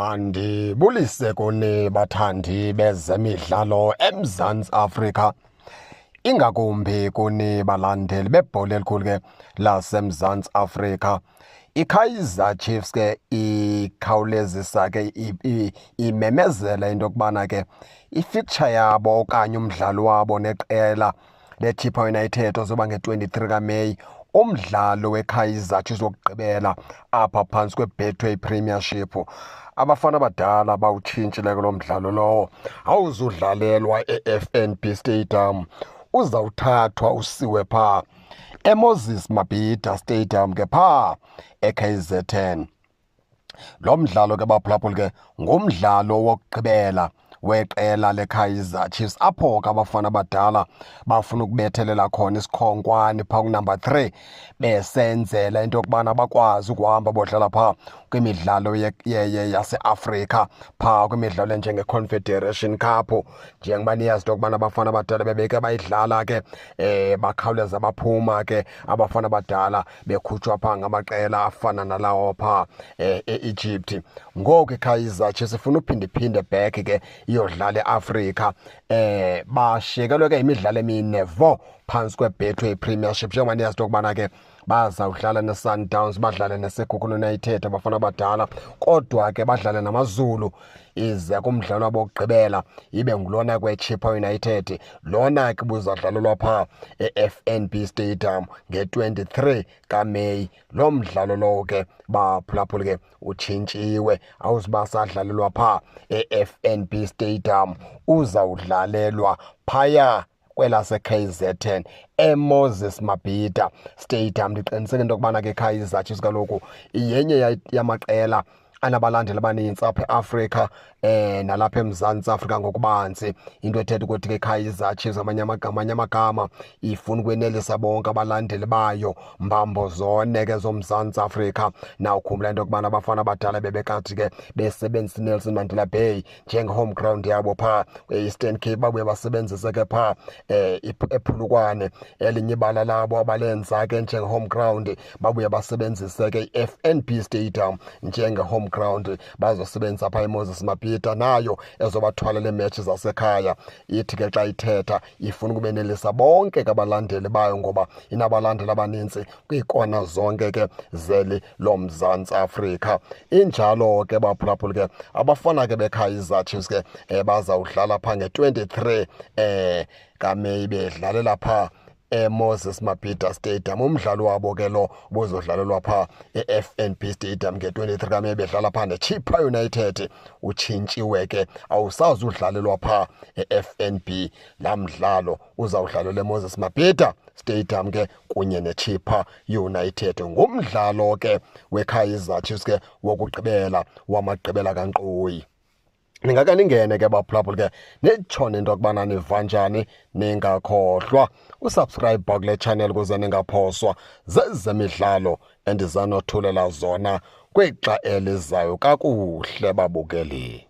Andibulise kuni bathandi bezemidlalo eMzantsi Afrika, ingakumbi kuni balandeli bebhola elikhulu ke laseMzantsi Afrika. iKaizer Chiefs ke ikhawulezisa ke imemezela into yokubana ke ifixture yabo okanye umdlalo wabo neqela leChippa United ozoba nge-23 kaMeyi, umdlalo weKaizer Chiefs wokugqibela apha phantsi kweBetway Premiership. Abafana abadala bawutshintshile kulo mdlalo lowo, awuzudlalelwa eFNB Stadium, uzawuthathwa usiwe phaa eMoses Mabhida Stadium ke phaa eKZN. Lo mdlalo ke baphulaphuli ke ngumdlalo wokugqibela weqela leKaizer Chiefs, apho ke abafana abadala bafuna ukubethelela khona isikhonkwane phaa kunumber 3, besenzela into yokubana bakwazi ukuhamba bodlala phaa kwimidlalo yaseAfrika, phaa kwimidlalo enjenge-Confederation Cup. Njengoba niyazi into yokubana abafana abadala bebeke bayidlala ke bakhawuleza baphuma ke abafana abadala bekhutshwa phaa ngamaqela afana nalawo phaa e-Egypt. Ngoku iKaizer Chiefs ifuna uphinde back ke iyodlala eAfrika. Bashiyekelwe ke imidlalo emine-4 phantsi kweBetway Premiership, njengoba niyazi into yokubana ke bazawudlala neSundowns, badlale neSekhukhune United abafana abadala, kodwa ke badlale namaZulu, ize kumdlalo wabo wokugqibela ibe ngulona kweChippa United. Lona ke buzadlalelwa phaa eFNB Stadium nge-23 kaMeyi. Lo mdlalo lowo ke baphulaphuli ke utshintshiwe, awuzuba sadlalelwa phaa eFNB Stadium, uzawudlalelwa phaya kwelaseKZN eMoses Mabhida Stadium. Ndiqiniseke into yokubana ke iKaizer Chiefs kaloku yenye yamaqela anabalandeli abanintsi apha eAfrika nalapha eMzantsi Afrika ngokubanzi. Into ethetha ukuthi ke iKaizer Chiefs ngamanye amagama ifuna ukwenelisa bonke abalandeli bayo mbambo zone ke zoMzantsi Afrika. Nawukhumbula into yokubana abafana abadala bebekathi ke besebenzisa iNelson Mandela Bay njenge-home ground yabo phaa e-Eastern Cape, babuye basebenzise ke phaa ePhulukwane, elinye ibala labo abalenza ke njenge-home ground, babuye basebenzise ke i-FNB Stadium njenge-home ground. Bazosebenzisa phaa eMoses Mabhida, nayo ezobathwalela iimetshi zasekhaya. Ithi ke xa ithetha ifuna ukubenelisa bonke ke abalandeli bayo, ngoba inabalandeli abanintsi kwiikona zonke ke zeli loMzantsi Afrika. Injalo ke baphulaphuli ke abafana ke beKaizer Chiefs ke bazawudlala phaa nge-23 kaMeyi bedlalela phaa eMoses Mabhida Stadium. Umdlalo wabo ke lo buzodlalelwa phaa eFNB Stadium nge-23 kaMeyi bedlala phaa neChippa United. Utshintshiwe ke, awusazudlalelwa phaa eFNB. Laa mdlalo uzawudlalelwa eMoses Mabhida Stadium ke kunye neChippa United. Ngumdlalo ke weKaizer Chiefs ke wokugqibela wamagqibela kankqoyi. Ningake ningene ke baphulaphuli ke nitshone into yokubana niva njani. Ningakhohlwa usubscribe kule channel ukuze ningaphoswa zezemidlalo endizanothulela zona kwixa elizayo kakuhle babukeli.